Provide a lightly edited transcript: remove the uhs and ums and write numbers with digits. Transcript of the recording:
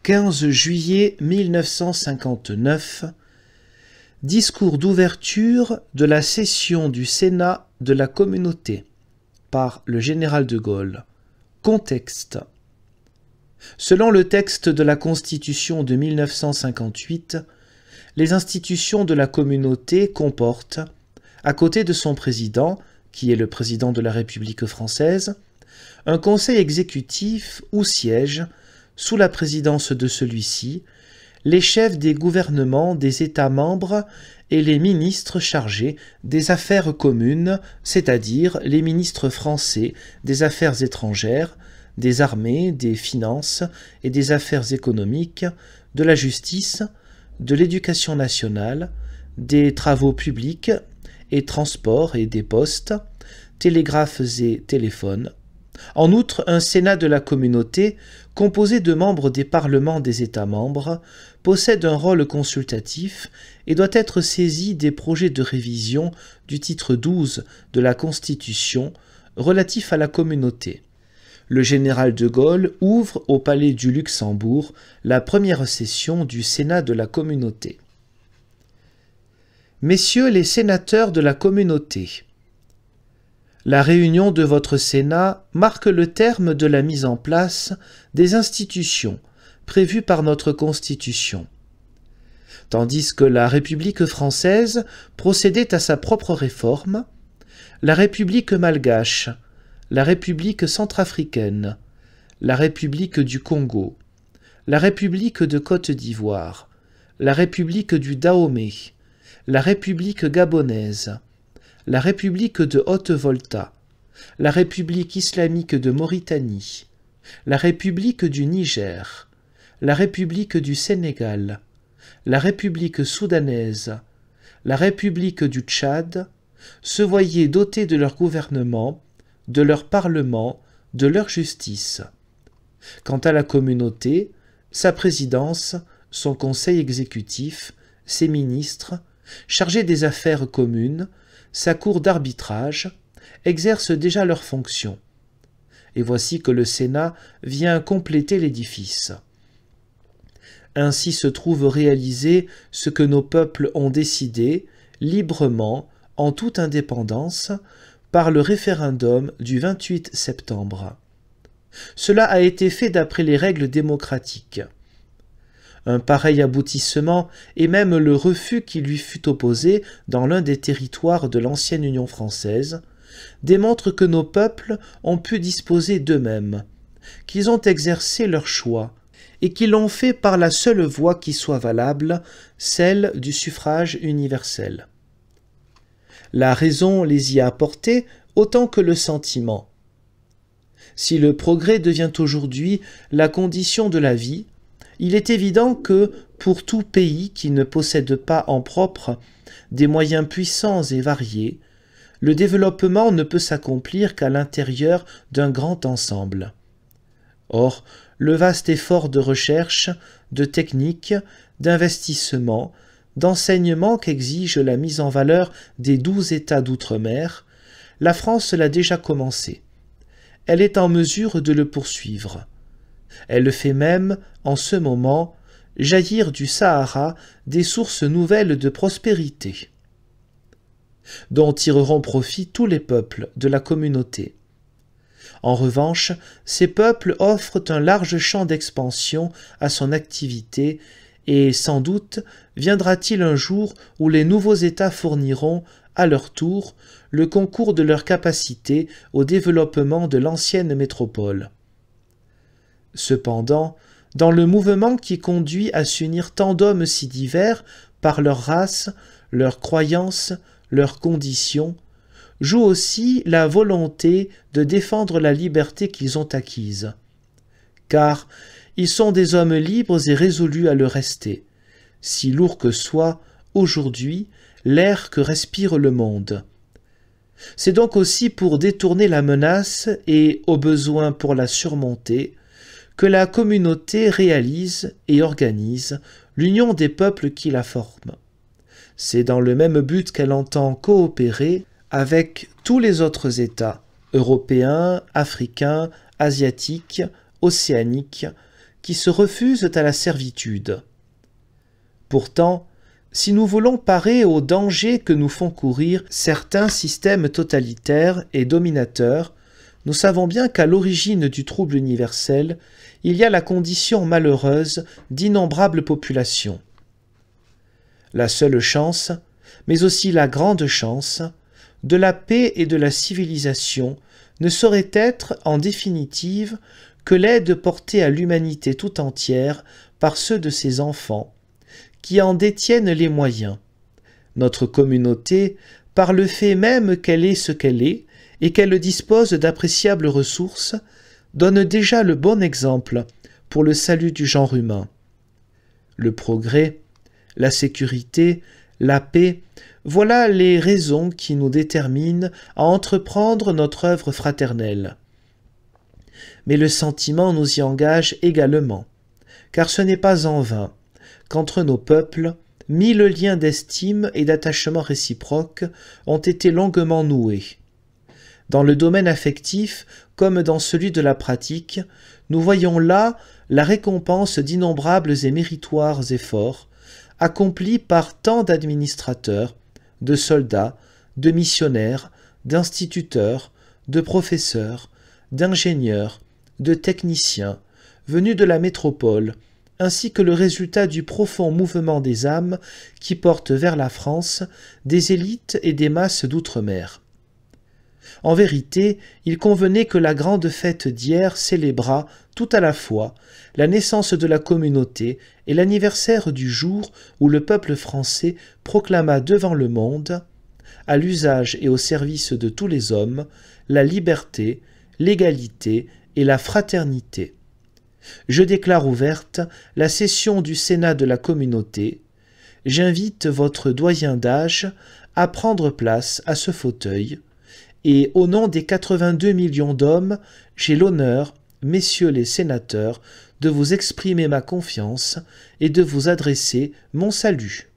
15 juillet 1959, discours d'ouverture de la session du Sénat de la Communauté par le général de Gaulle. Contexte. Selon le texte de la Constitution de 1958, les institutions de la Communauté comportent, à côté de son président, qui est le président de la République française, un conseil exécutif où siègent, sous la présidence de celui-ci, les chefs des gouvernements des États membres et les ministres chargés des affaires communes, c'est-à-dire les ministres français des Affaires étrangères, des armées, des finances et des affaires économiques, de la justice, de l'éducation nationale, des travaux publics et transports et des postes, télégraphes et téléphones. En outre, un Sénat de la Communauté, composé de membres des parlements des États membres, possède un rôle consultatif et doit être saisi des projets de révision du titre 12 de la Constitution relatif à la Communauté. Le général de Gaulle ouvre au Palais du Luxembourg la première session du Sénat de la Communauté. Messieurs les sénateurs de la Communauté, la réunion de votre Sénat marque le terme de la mise en place des institutions prévues par notre Constitution. Tandis que la République française procédait à sa propre réforme, la République malgache, la République centrafricaine, la République du Congo, la République de Côte d'Ivoire, la République du Dahomey, la République gabonaise, la République de Haute-Volta, la République islamique de Mauritanie, la République du Niger, la République du Sénégal, la République soudanaise, la République du Tchad, se voyaient dotés de leur gouvernement, de leur parlement, de leur justice. Quant à la communauté, sa présidence, son conseil exécutif, ses ministres, chargés des affaires communes, sa cour d'arbitrage, exercent déjà leurs fonctions. Et voici que le Sénat vient compléter l'édifice. Ainsi se trouve réalisé ce que nos peuples ont décidé, librement, en toute indépendance, par le référendum du 28 septembre. Cela a été fait d'après les règles démocratiques. Un pareil aboutissement, et même le refus qui lui fut opposé dans l'un des territoires de l'ancienne Union française, démontre que nos peuples ont pu disposer d'eux-mêmes, qu'ils ont exercé leur choix, et qu'ils l'ont fait par la seule voie qui soit valable, celle du suffrage universel. La raison les y a portés autant que le sentiment. Si le progrès devient aujourd'hui la condition de la vie, il est évident que, pour tout pays qui ne possède pas en propre des moyens puissants et variés, le développement ne peut s'accomplir qu'à l'intérieur d'un grand ensemble. Or, le vaste effort de recherche, de technique, d'investissement, d'enseignement qu'exige la mise en valeur des 12 États d'outre-mer, la France l'a déjà commencé. Elle est en mesure de le poursuivre. Elle fait même, en ce moment, jaillir du Sahara des sources nouvelles de prospérité, dont tireront profit tous les peuples de la communauté. En revanche, ces peuples offrent un large champ d'expansion à son activité et, sans doute, viendra-t-il un jour où les nouveaux États fourniront, à leur tour, le concours de leur capacité au développement de l'ancienne métropole. Cependant, dans le mouvement qui conduit à s'unir tant d'hommes si divers par leur race, leurs croyances, leurs conditions, joue aussi la volonté de défendre la liberté qu'ils ont acquise. Car ils sont des hommes libres et résolus à le rester, si lourd que soit, aujourd'hui, l'air que respire le monde. C'est donc aussi pour détourner la menace et, au besoin pour la surmonter, que la communauté réalise et organise l'union des peuples qui la forment. C'est dans le même but qu'elle entend coopérer avec tous les autres États, européens, africains, asiatiques, océaniques, qui se refusent à la servitude. Pourtant, si nous voulons parer aux dangers que nous font courir certains systèmes totalitaires et dominateurs, nous savons bien qu'à l'origine du trouble universel, il y a la condition malheureuse d'innombrables populations. La seule chance, mais aussi la grande chance, de la paix et de la civilisation ne saurait être, en définitive, que l'aide portée à l'humanité tout entière par ceux de ses enfants, qui en détiennent les moyens. Notre communauté, par le fait même qu'elle est ce qu'elle est, et qu'elle dispose d'appréciables ressources, donne déjà le bon exemple pour le salut du genre humain. Le progrès, la sécurité, la paix, voilà les raisons qui nous déterminent à entreprendre notre œuvre fraternelle. Mais le sentiment nous y engage également, car ce n'est pas en vain qu'entre nos peuples, 1000 liens d'estime et d'attachement réciproques ont été longuement noués. Dans le domaine affectif, comme dans celui de la pratique, nous voyons là la récompense d'innombrables et méritoires efforts, accomplis par tant d'administrateurs, de soldats, de missionnaires, d'instituteurs, de professeurs, d'ingénieurs, de techniciens, venus de la métropole, ainsi que le résultat du profond mouvement des âmes qui porte vers la France des élites et des masses d'outre-mer. En vérité, il convenait que la grande fête d'hier célébrât tout à la fois la naissance de la communauté et l'anniversaire du jour où le peuple français proclama devant le monde, à l'usage et au service de tous les hommes, la liberté, l'égalité et la fraternité. Je déclare ouverte la session du Sénat de la communauté. J'invite votre doyen d'âge à prendre place à ce fauteuil, et au nom des 82 millions d'hommes, j'ai l'honneur, messieurs les sénateurs, de vous exprimer ma confiance et de vous adresser mon salut.